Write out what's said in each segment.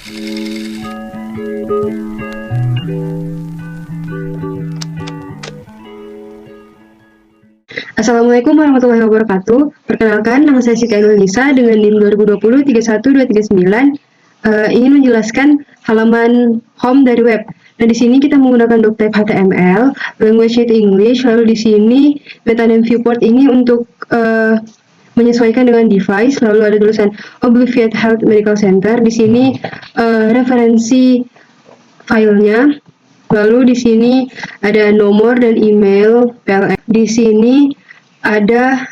Assalamualaikum warahmatullahi wabarakatuh. Perkenalkan, nama saya Siti Ainulnisa dengan NIM 2020 31239. Ingin menjelaskan halaman home dari web. Nah, di sini kita menggunakan doctype HTML, language itu English, lalu di sini metaname viewport ini untuk menyesuaikan dengan device, lalu ada tulisan Obliviate Health Medical Center. Di sini referensi filenya, lalu di sini ada nomor dan email PLN. Di sini ada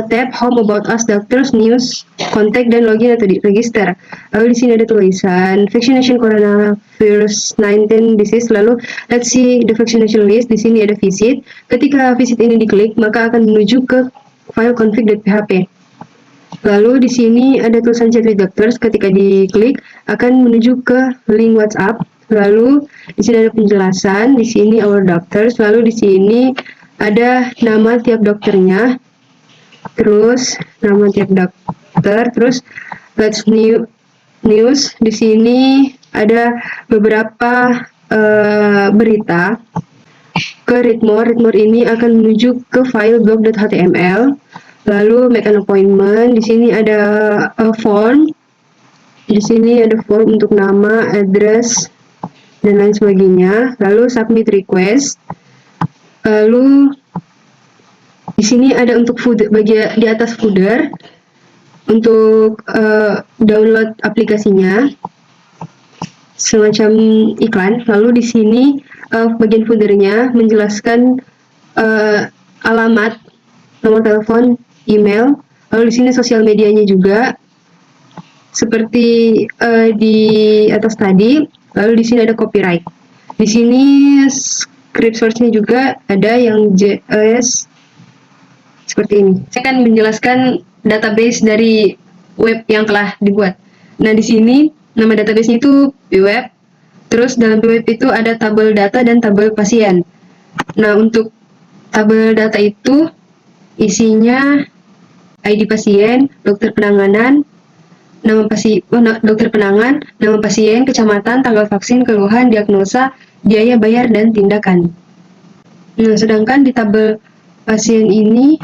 tab Home About Us, Doctors, News, Kontak, dan Login atau di register. Lalu di sini ada tulisan Vaccination Coronavirus 19 Disease. Lalu let's see the vaccination list. Di sini ada visit. Ketika visit ini diklik, maka akan menuju ke file config.php. Lalu di sini ada tulisan chat with doctors. Ketika diklik, akan menuju ke link WhatsApp. Lalu di sini ada penjelasan. Di sini our doctors. Lalu di sini ada nama tiap dokternya, terus nama tiap dokter, terus let's news. Di sini ada beberapa berita ke Readmore. Readmore ini akan menuju ke file blog.html. Lalu make an appointment. Di sini ada form. Di sini ada form untuk nama, address, dan lain sebagainya. Lalu submit request. Lalu di sini ada untuk footer, di atas footer untuk download aplikasinya, semacam iklan. Lalu di sini bagian footernya menjelaskan alamat, nomor telepon, email. Lalu di sini sosial medianya juga seperti di atas tadi. Lalu di sini ada copyright. Di sini script source-nya juga ada yang JS seperti ini. Saya akan menjelaskan database dari web yang telah dibuat. Nah, di sini nama database itu web. Terus dalam web itu ada tabel data dan tabel pasien. Nah, untuk tabel data itu isinya ID pasien, dokter penanganan, dokter penangan, nama pasien, kecamatan, tanggal vaksin, keluhan, diagnosa, biaya bayar, dan tindakan. Nah, sedangkan di tabel pasien ini,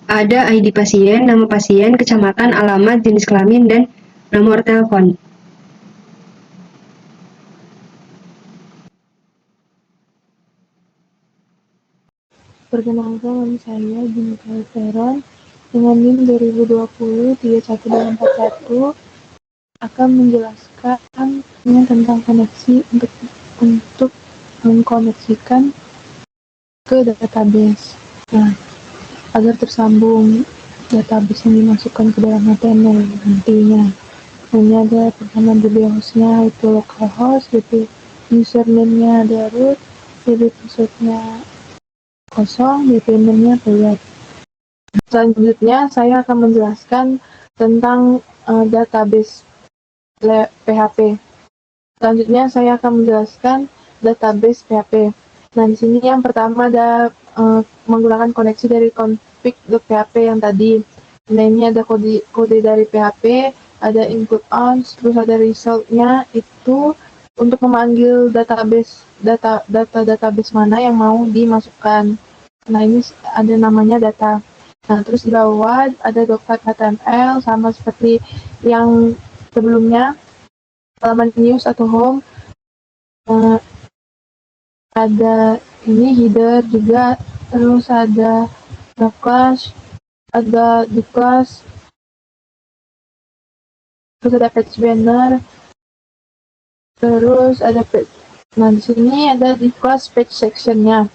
ada ID pasien, nama pasien, kecamatan, alamat, jenis kelamin, dan nomor telepon. Perkenalkan, nama saya Bintang Veron dengan NIM 2020-31241 akan menjelaskan tentang koneksi untuk mengkoneksikan ke database. Nah, agar tersambung database yang dimasukkan ke dalam HTML nantinya. Ini ada pertama DB hostnya itu localhost, DB username-nya ada root, DB password-nya kosong, DB-nya private. Selanjutnya saya akan menjelaskan tentang database PHP. Selanjutnya saya akan menjelaskan database PHP. Nah, di sini yang pertama ada menggunakan koneksi dari config.php yang tadi. Nah, ini ada kode dari PHP, ada input on, terus ada result-nya itu untuk memanggil database mana yang mau dimasukkan. Nah, ini ada namanya data. Nah, terus di bawah ada doctype HTML sama seperti yang sebelumnya, halaman news atau home. Ada ini header juga, terus ada class, ada di class, terus ada page banner, terus ada page. Nah, di sini ada di class page sectionnya,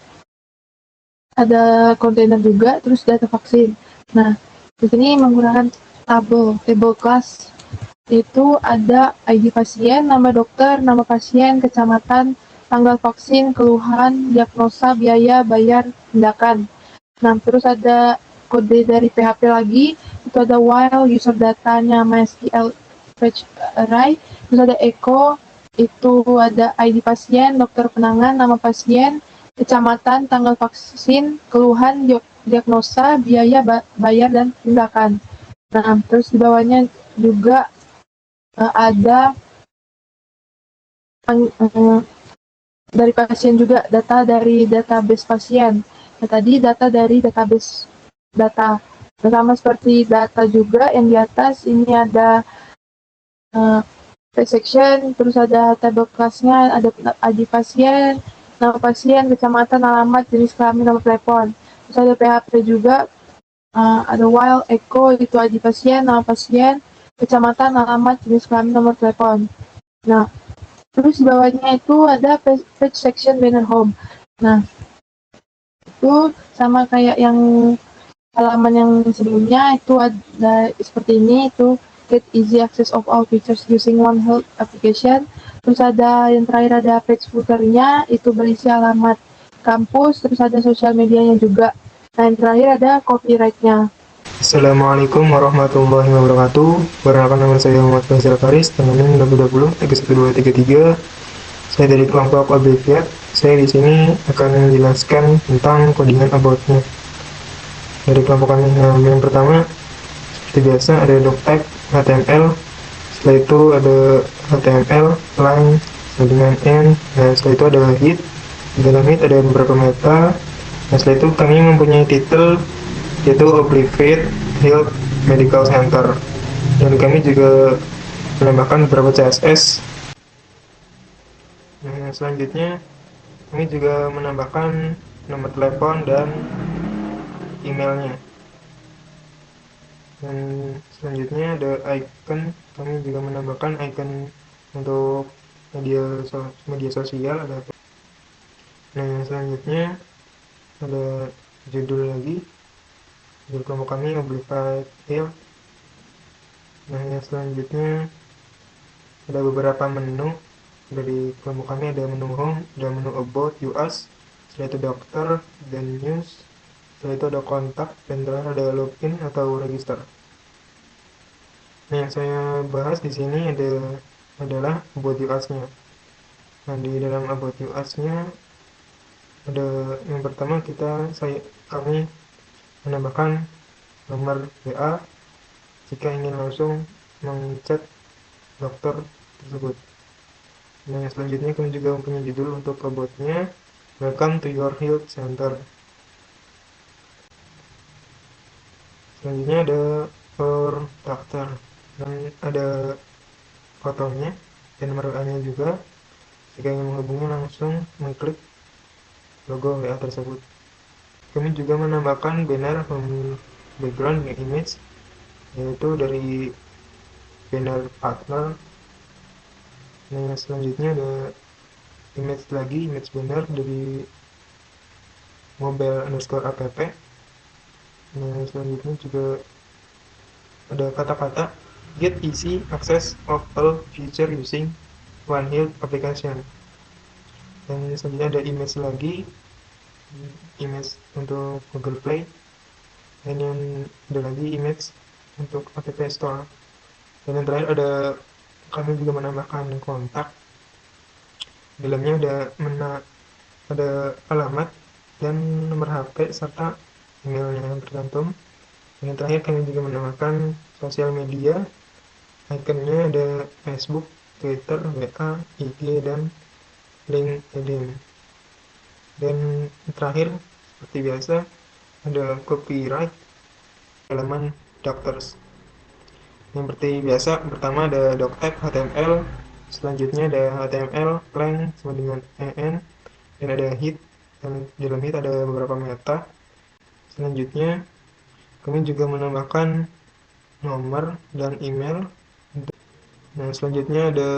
ada kontainer juga, terus data vaksin. Nah, di sini menggunakan table class itu ada ID pasien, nama dokter, nama pasien, kecamatan, tanggal vaksin, keluhan, diagnosa, biaya, bayar, tindakan. Nah, terus ada kode dari PHP lagi, itu ada while, user datanya MySQL fetch array, terus ada echo, itu ada ID pasien, dokter penangan, nama pasien, kecamatan, tanggal vaksin, keluhan, diagnosa, biaya, bayar, dan tindakan. Nah, terus di bawahnya juga ada dari pasien juga, data dari database pasien. Nah, tadi data dari database data. Sama seperti data juga yang di atas, ini ada uh, section, terus ada tabel kelasnya, ada ID pasien, nama pasien, kecamatan, alamat, jenis kelamin, nomor telepon. Terus ada PHP juga, ada while, echo, itu ID pasien, nama pasien, kecamatan, alamat, jenis kelamin, nomor telepon. Nah, terus di bawahnya itu ada page section banner home. Nah, itu sama kayak yang halaman yang sebelumnya, itu ada seperti ini, itu get easy access of all features using One Health application. Terus ada yang terakhir ada page footernya, itu berisi alamat kampus, terus ada sosial medianya juga. Nah, yang terakhir ada copyrightnya. Assalamualaikum warahmatullahi wabarakatuh. Perkenalkan, nama saya Muhammad Faisal Faris, teman 2020 31233. Saya dari kelompok Obliviate. Saya di sini akan menjelaskan tentang codingan about-nya. Dari kelompok kami yang pertama, seperti biasa ada doctype HTML. Setelah itu ada HTML, line, dengan n. Nah, setelah itu ada hit. Di dalam hit ada beberapa meta. Nah, setelah itu kami mempunyai title yaitu Obliviate Health Medical Center, dan kami juga menambahkan beberapa CSS. Nah, selanjutnya kami juga menambahkan nomor telepon dan emailnya. Dan selanjutnya ada icon, kami juga menambahkan icon untuk media sosial ada. Nah, selanjutnya ada judul lagi, judul kelompok kami Obliviate Health. Nah, yang selanjutnya ada beberapa menu. Dari kelompok kami ada menu home, ada menu about, us, setelah itu dokter, dan news, setelah itu ada kontak, dan terakhir ada login atau register. Nah, yang saya bahas di sini adalah about us-nya. Nah, di dalam about us-nya ada yang pertama kami menambahkan nomor WA jika ingin langsung mengchat dokter tersebut. Nah, selanjutnya kami juga mempunyai judul untuk robotnya, Welcome to your health center. Selanjutnya ada for dokter, dan ada fotonya dan nomor WA-nya juga. Jika ingin menghubungi langsung mengklik logo WA tersebut. Kami juga menambahkan banner background image, yaitu dari banner partner. Nah, selanjutnya ada image banner dari mobile_app. Nah, selanjutnya juga ada kata-kata get easy access of all feature using One Health application. Dan selanjutnya ada image untuk Google Play, dan yang ada lagi image untuk App Store. Dan yang terakhir kami juga menambahkan kontak. Dalamnya ada alamat dan nomor HP serta emailnya yang tercantum. Yang terakhir kami juga menambahkan sosial media. Ikonnya ada Facebook, Twitter, WA, IG, dan LinkedIn. Dan terakhir, seperti biasa, ada copyright halaman doctors. Yang seperti biasa, pertama ada doctype HTML, selanjutnya ada HTML, lang sama dengan en, dan ada hit, dan di dalam hit ada beberapa meta. Selanjutnya, kami juga menambahkan nomor dan email. Nah, selanjutnya ada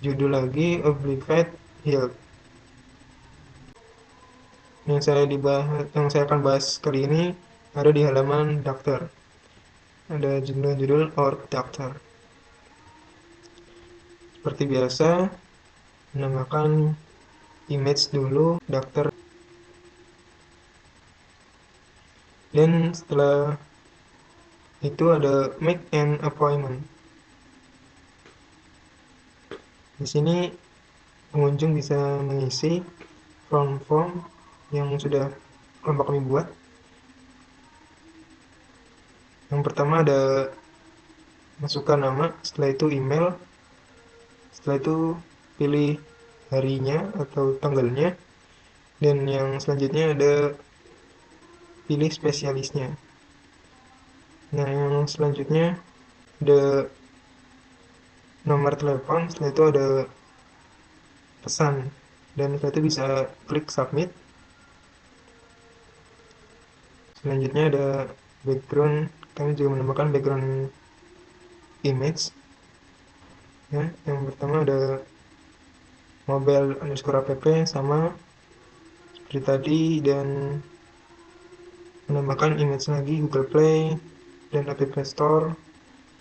judul lagi Obliviate Health. Yang saya akan bahas kali ini ada di halaman dokter. Ada judul-judul or dokter. Seperti biasa, menambahkan image dulu dokter, dan setelah itu ada make an appointment. Di sini pengunjung bisa mengisi form yang sudah kelompok kami buat. Yang pertama ada masukkan nama, setelah itu email, setelah itu pilih harinya atau tanggalnya, dan yang selanjutnya ada pilih spesialisnya. Nah, yang selanjutnya ada nomor telepon, setelah itu ada pesan, dan setelah itu bisa klik submit. Selanjutnya ada background, kami juga menambahkan background image. Ya, yang pertama ada mobile underscore app sama seperti tadi, dan menambahkan image lagi Google Play dan App Store,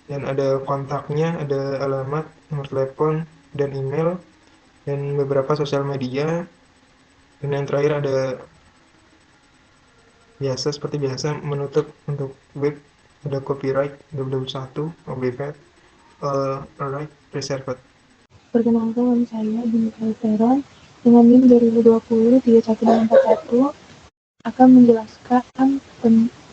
dan ada kontaknya, ada alamat, nomor telepon, dan email, dan beberapa sosial media, dan yang terakhir ada biasa seperti biasa menutup untuk web, ada copyright www.1 OBFat alright reserved. Perkenalkan, saya Dinika Veron dengan NIM 2020-3141 akan menjelaskan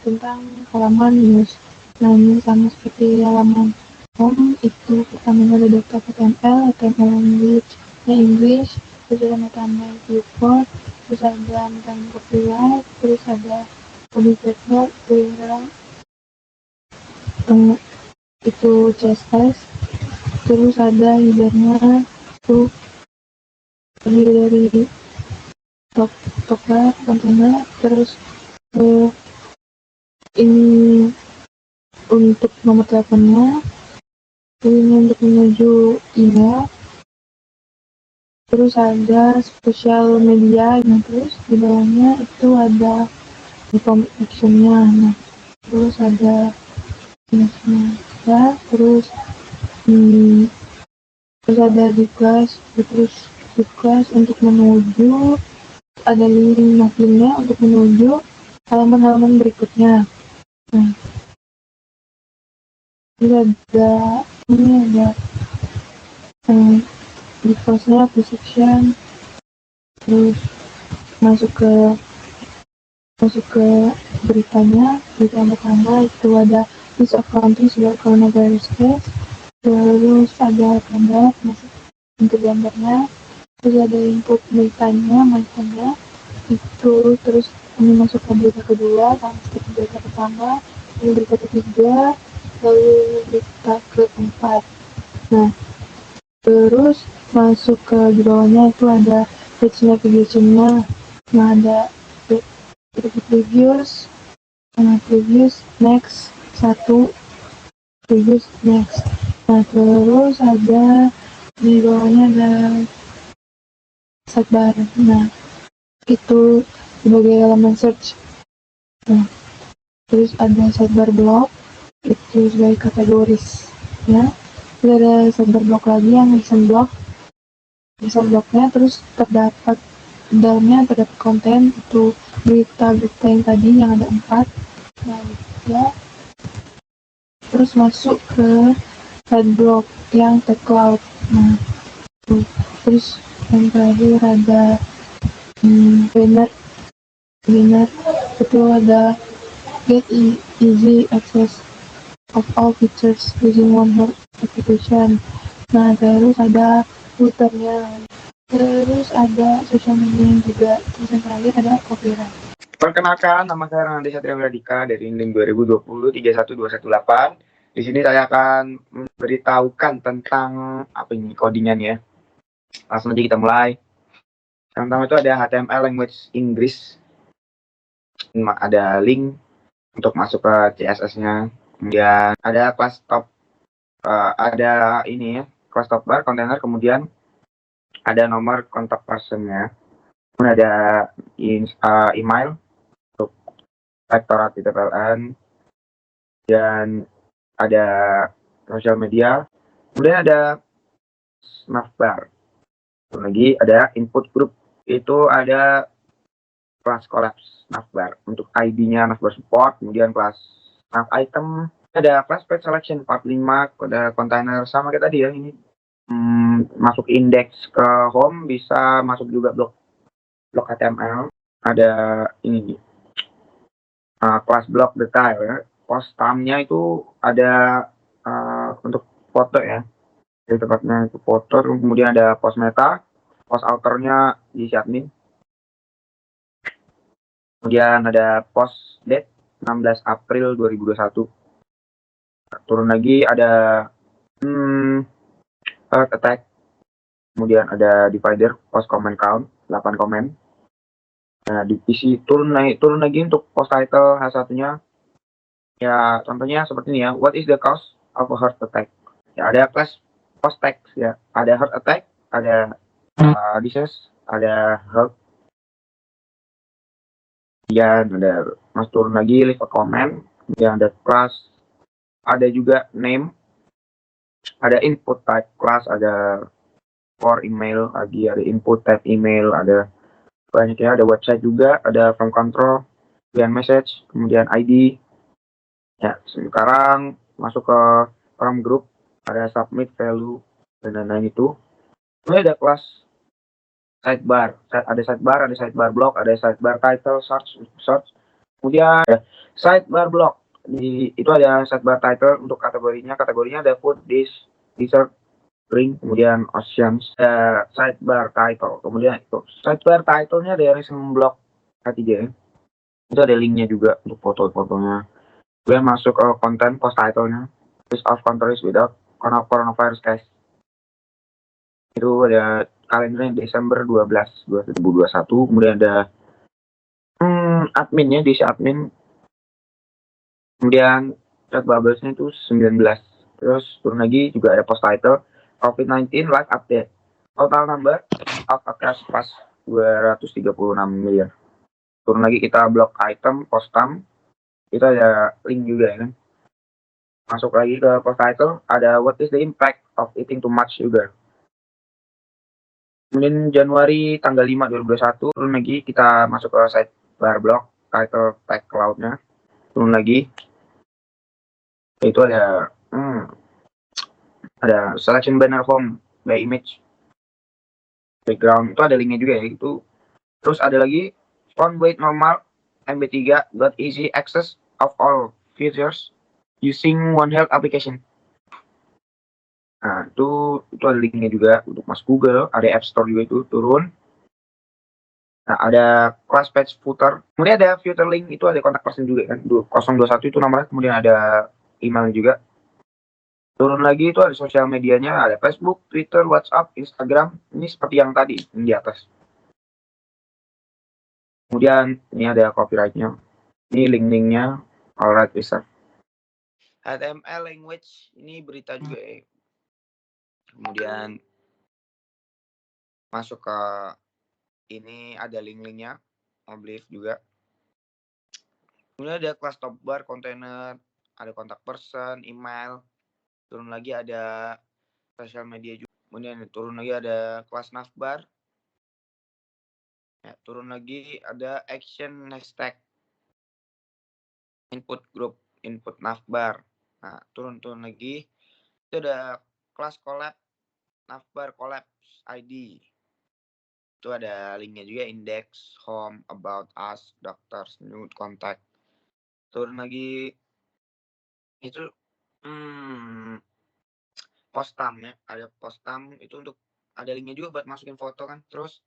tentang halaman news. Nah, ini sama seperti halaman home, itu pertamanya ada data HTML, HTML language-nya English, terus ada metadata viewport, terus ada metadata copyright, terus ada publicator, itu CSS, terus ada headernya itu terdiri dari topper kontainer, terus ini untuk nomor teleponnya, ini untuk menuju email, terus ada sosial media, nah terus di bawahnya itu ada information-nya, nah terus ada ya, terus terus ada di kelas untuk menuju, ada linknya untuk menuju halaman-halaman berikutnya. Nah, ini ada di kelasnya section, terus masuk ke beritanya, berita pertama itu ada list of countries where coronavirus case, terus ada gambar, masuk untuk gambarnya, terus ada input beritanya, itu, terus ini masuk ke berita kedua, sama seperti berita pertama, ini berita ketiga, lalu berita keempat. Nah, terus masuk ke di bawahnya itu ada page navigation-nya, nah ada previous, next, previous, next. Nah, terus ada di bawahnya ada sidebar. Nah, itu sebagai halaman search. Nah, terus ada sidebar blog, itu sebagai kategoris. Ya, terus ada sidebar blog lagi yang listen blognya, terus terdapat dalamnya terdapat konten itu berita-berita yang tadi yang ada 4. Nah, ya, terus masuk ke head blog yang tech cloud. Nah, terus yang terakhir ada banner itu ada get easy access of all features using one application. Nah, terus ada footernya, terus ada social media juga, terus yang terakhir ada copyright. Perkenalkan, nama saya Randy Satria Wiradika dari NIM 2020-31218. Di sini saya akan memberitahukan tentang apa ini codingan ya. Langsung aja kita mulai. Yang pertama itu ada HTML language Inggris. Ada link untuk masuk ke CSS-nya. Kemudian ada class top, ada ini ya, class top bar container. Kemudian ada nomor kontak person-nya. Kemudian ada email untuk rektorat.pln, dan ada sosial media, kemudian ada navbar, lagi ada input group, itu ada kelas collapse navbar untuk ID-nya navbar support, kemudian kelas nav item, ada class page selection 45, ada container sama kayak tadi ya, ini masuk index ke home, bisa masuk juga blok HTML, ada ini kelas block detail ya, post thumbnya itu ada untuk foto ya, jadi tepatnya itu foto. Kemudian ada post meta, post outernya di admin. Kemudian ada post date 16 April 2021. Turun lagi ada heart attack. Kemudian ada divider, post comment count 8 komen. Nah, di PC turun lagi untuk post title satunya. Ya, contohnya seperti ini ya. What is the cause of a heart attack? Ya, ada post text ya. Ada heart attack, ada disease, ada health. Kemudian ada mas turun lagi leave a comment. Kemudian ada class, ada juga name, ada input type class, ada for email lagi, ada input type email, ada banyak ya, ada website juga, ada from control, kemudian message, kemudian ID. Ya, sekarang masuk ke from group, ada submit value dan lain-lain itu. Kemudian ada kelas sidebar, ada sidebar block, ada sidebar title, search. Kemudian ada sidebar block. Itu ada sidebar title untuk kategorinya ada food, dish, dessert, drink, kemudian oceans, sidebar title. Kemudian itu sidebar title-nya dari recent block K3 ya. Itu ada linknya juga untuk foto-fotonya. Kemudian masuk ke konten post title-nya, list of countries without coronavirus case. Itu ada kalendernya Desember 12 2021. Kemudian ada adminnya, diisi admin. Kemudian chat bubbles-nya itu 19. Terus turun lagi juga ada post title COVID-19 live update. Total number of accounts pas 236 miliar. Turun lagi kita blok item post thumb. Itu ada link juga ya kan. Masuk lagi ke post title, ada what is the impact of eating too much sugar. Kemudian Januari tanggal 5 2021 turun lagi kita masuk ke sidebar block title tag cloud-nya. Turun lagi. Itu ada selection banner home by image background, itu ada linknya juga ya itu. Terus ada lagi font weight normal MB3 got easy access of all features using One Health application. Nah, itu ada linknya juga untuk Mas Google, ada App Store juga itu turun. Nah, ada class page footer. Kemudian ada footer link, itu ada kontak person juga kan. 021 itu nomornya, kemudian ada email juga. Turun lagi itu ada sosial medianya, ada Facebook, Twitter, WhatsApp, Instagram. Ini seperti yang tadi yang di atas. Kemudian ini ada copyright-nya. Ini link-linknya, alright bisa. HTML language, ini berita juga ya. Kemudian masuk ke ini ada link-linknya, obliv juga. Kemudian ada kelas top bar, container, ada kontak person, email. Turun lagi ada sosial media juga. Kemudian turun lagi ada kelas navbar. Ya, turun lagi ada action hashtag. Input group, input navbar. Nah, turun lagi. Itu ada kelas collab, navbar collabs ID. Itu ada linknya juga, index, home, about us, doctors, nude, contact. Turun lagi itu post thumb ya, ada post thumb itu untuk ada linknya juga buat masukin foto kan. Terus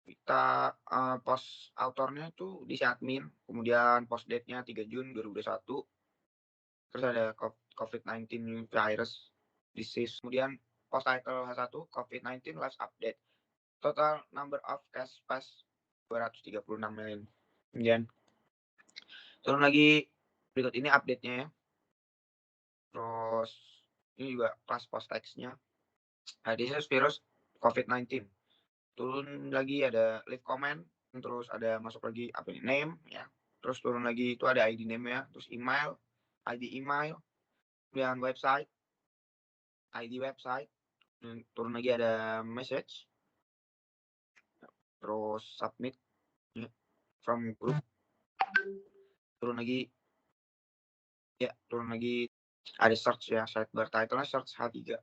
kita post autornya itu di admin, kemudian post date-nya 3 Juni 2021. Terus ada COVID-19 virus disease, kemudian post title satu COVID-19 live update. Total number of case pas 236 million. Kemudian turun lagi berikut ini update-nya ya. Terus ini juga kelas post text-nya. Nah, disease virus COVID-19. Turun lagi ada leave comment, terus ada masuk lagi apa ini name ya. Terus turun lagi itu ada ID name ya, terus email, ID email, kemudian website, ID website. Turun lagi ada message. Terus submit ya, from group. Turun lagi ada search ya, sidebar title-nya search H3.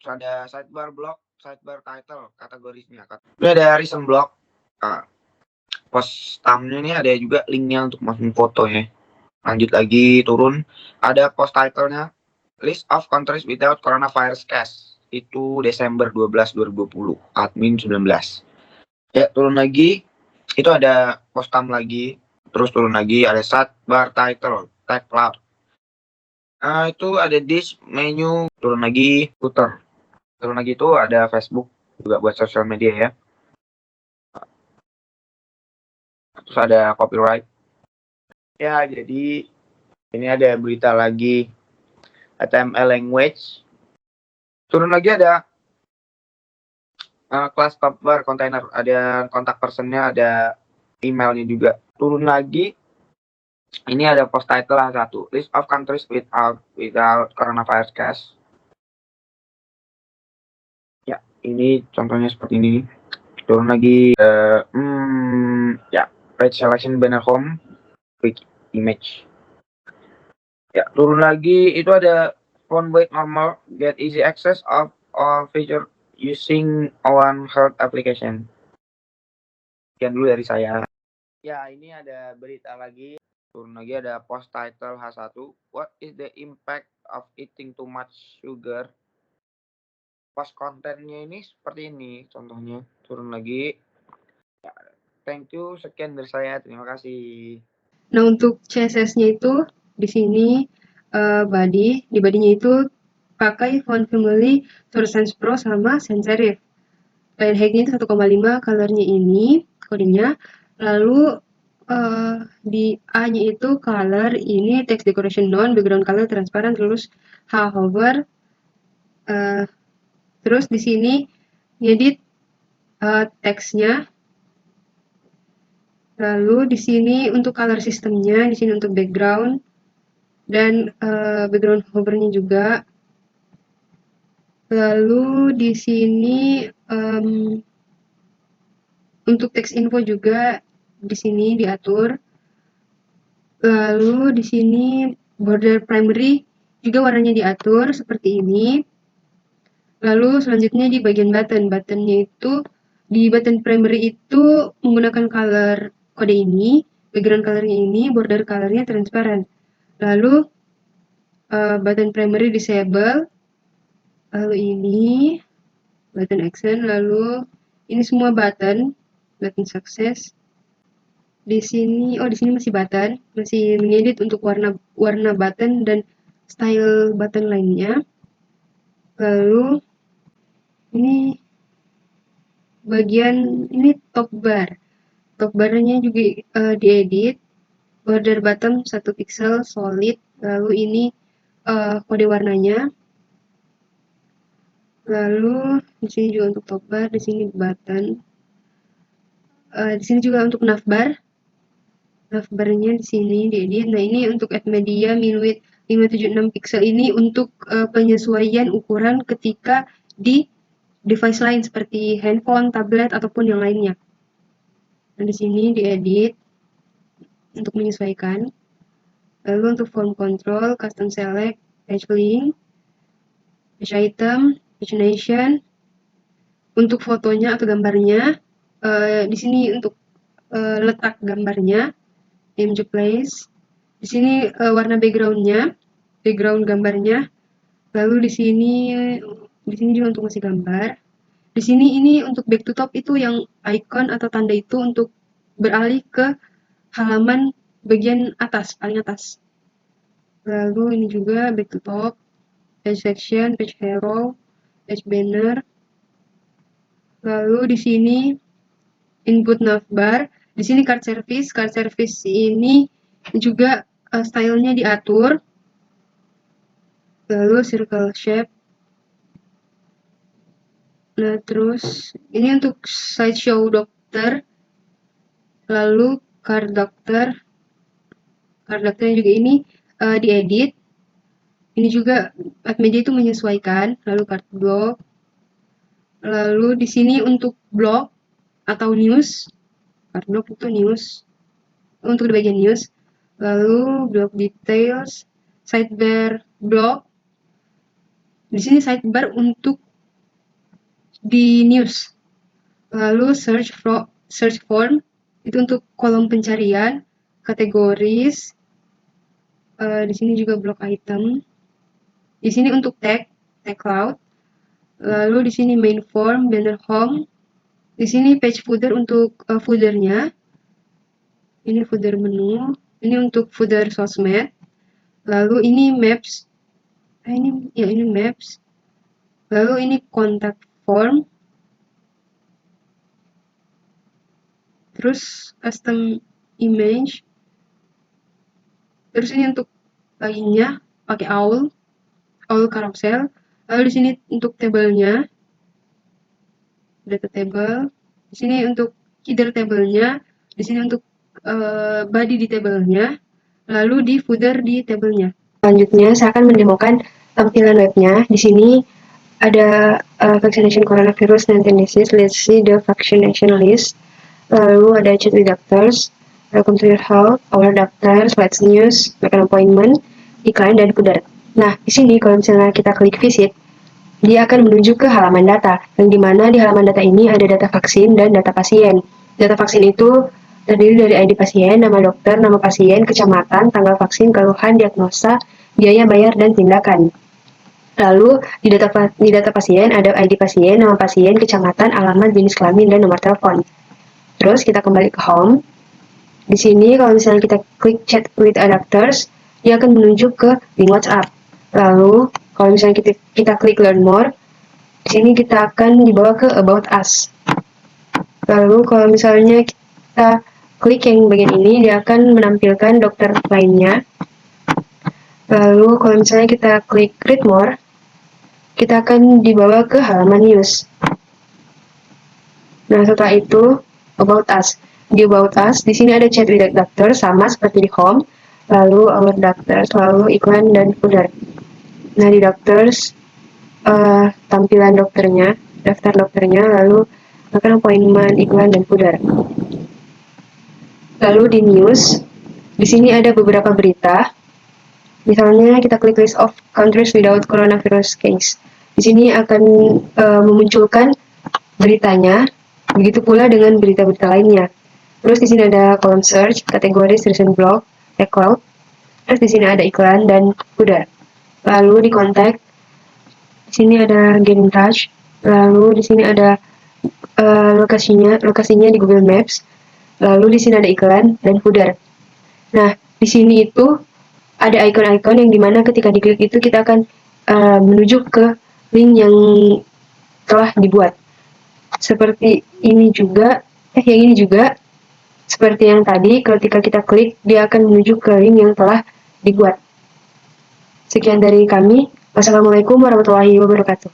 Ada sidebar block, sidebar title, kategorinya. Ini ada recent block. post thumbnya ini ada juga linknya untuk masukin foto ya. Lanjut lagi turun, ada post title-nya List of Countries Without Coronavirus Case. Itu Desember 12, 2020, admin 19. Ya, turun lagi, itu ada post thumb lagi, terus turun lagi ada sidebar title, tag cloud. Itu ada this menu, turun lagi Twitter. Turun lagi itu ada Facebook juga buat sosial media ya. Terus ada copyright. Ya, jadi ini ada berita lagi HTML language. Turun lagi ada class top bar container, ada kontak personnya, ada emailnya juga. Turun lagi, ini ada post title satu, list of countries without coronavirus case. Ya, ini contohnya seperti ini. Turun lagi, ya, page selection banner home, quick image. Ya, turun lagi itu ada phone with normal, get easy access of all feature using One Health application. Sekian dulu dari saya. Ya, ini ada berita lagi. Turun lagi ada post title H1. What is the impact of eating too much sugar? Post kontennya ini seperti ini contohnya. Turun lagi. Ya, thank you. Sekian dari saya. Terima kasih. Nah, untuk CSS-nya itu di sini body, di body-nya itu pakai font family Source Sans Pro sama sans serif. Line height-nya itu 1,5, color-nya ini kodenya. Lalu di A-nya itu color ini text decoration none, background color transparan, terus hover. Terus di sini edit teksnya. Lalu di sini untuk color sistemnya, di sini untuk background dan background hovernya juga. Lalu di sini untuk text info juga di sini diatur. Lalu di sini border primary juga warnanya diatur seperti ini. Lalu selanjutnya di bagian buttonnya itu di button primary itu menggunakan color kode ini, background colornya ini, border colornya transparan. Lalu button primary disable, lalu ini button action, lalu ini semua button success. Di sini masih button, masih mengedit untuk warna button dan style button lainnya. Lalu ini bagian ini top bar. Top barnya juga diedit. Border bottom 1 pixel solid. Lalu ini kode warnanya. Lalu di sini juga untuk top bar, di sini button. Di sini juga untuk navbar. Navbarnya di sini diedit. Nah, ini untuk add media min width 576 pixel ini untuk penyesuaian ukuran ketika di device lain seperti handphone, tablet ataupun yang lainnya. Nah, di sini diedit untuk menyesuaikan. Lalu untuk form control, custom select, page link, page item, page nation. Untuk fotonya atau gambarnya, di sini untuk letak gambarnya, image place. Di sini warna backgroundnya, background gambarnya. Lalu di sini juga untuk ngasih gambar. Di sini ini untuk back to top itu yang icon atau tanda itu untuk beralih ke halaman bagian atas, paling atas. Lalu ini juga back to top, page section, page hero, page banner. Lalu di sini input navbar. Di sini card service. Card service ini juga stylenya diatur. Lalu circle shape. Nah, terus ini untuk slideshow dokter. Lalu card dokter. Card dokternya juga ini diedit. Ini juga add media itu menyesuaikan. Lalu card block. Lalu di sini untuk blog atau news. Card block itu news. Untuk di bagian news. Lalu blog details, sidebar blog. Di sini sidebar untuk di news. Lalu search form Itu untuk kolom pencarian, kategoris, di sini juga blok item. Di sini untuk tag cloud. Lalu di sini main form, banner home. Di sini page footer untuk footernya. Ini footer menu. Ini untuk footer sosmed. Lalu ini maps. Ini maps. Lalu ini contact form. Terus custom image. Terus ini untuk lainnya pakai owl carousel. Lalu di sini untuk tabelnya, data table. Di sini untuk header tabelnya. Di sini untuk body di tabelnya. Lalu di footer di tabelnya. Selanjutnya saya akan mendemokan tampilan webnya. Di sini ada vaccination coronavirus 19 disease. Let's see the vaccination list. Lalu ada chat with doctors, welcome to your health, our doctors, let's news, make an appointment, iklan, dan footer. Nah, di sini kalau misalnya kita klik visit, dia akan menuju ke halaman data, yang dimana di halaman data ini ada data vaksin dan data pasien. Data vaksin itu terdiri dari ID pasien, nama dokter, nama pasien, kecamatan, tanggal vaksin, keluhan, diagnosa, biaya bayar, dan tindakan. Lalu di data pasien ada ID pasien, nama pasien, kecamatan, alamat, jenis kelamin, dan nomor telepon. Terus kita kembali ke home. Di sini kalau misalnya kita klik chat with doctors, dia akan menuju ke link WhatsApp. Lalu kalau misalnya kita klik learn more, di sini kita akan dibawa ke about us. Lalu kalau misalnya kita klik yang bagian ini, dia akan menampilkan dokter lainnya. Lalu kalau misalnya kita klik read more, kita akan dibawa ke halaman news. Nah, setelah itu about us. Di about us, di sini ada chat with doctor sama seperti di home, lalu our doctors, lalu iklan dan footer. Nah, di doctors tampilan dokternya, daftar dokternya, lalu akan appointment, iklan dan footer. Lalu di news, di sini ada beberapa berita. Misalnya kita klik list of countries without coronavirus case. Di sini akan memunculkan beritanya. Begitu pula dengan berita-berita lainnya. Terus di sini ada kolom search, kategori, recent blog, tag cloud. Terus di sini ada iklan dan footer. Lalu di kontak, di sini ada get in touch. Lalu di sini ada lokasinya di Google Maps. Lalu di sini ada iklan dan footer. Nah, di sini itu ada icon-icon yang dimana ketika diklik itu kita akan menuju ke link yang telah dibuat. Seperti ini juga, yang ini juga, seperti yang tadi, ketika kita klik, dia akan menuju ke link yang telah dibuat. Sekian dari kami. Wassalamualaikum warahmatullahi wabarakatuh.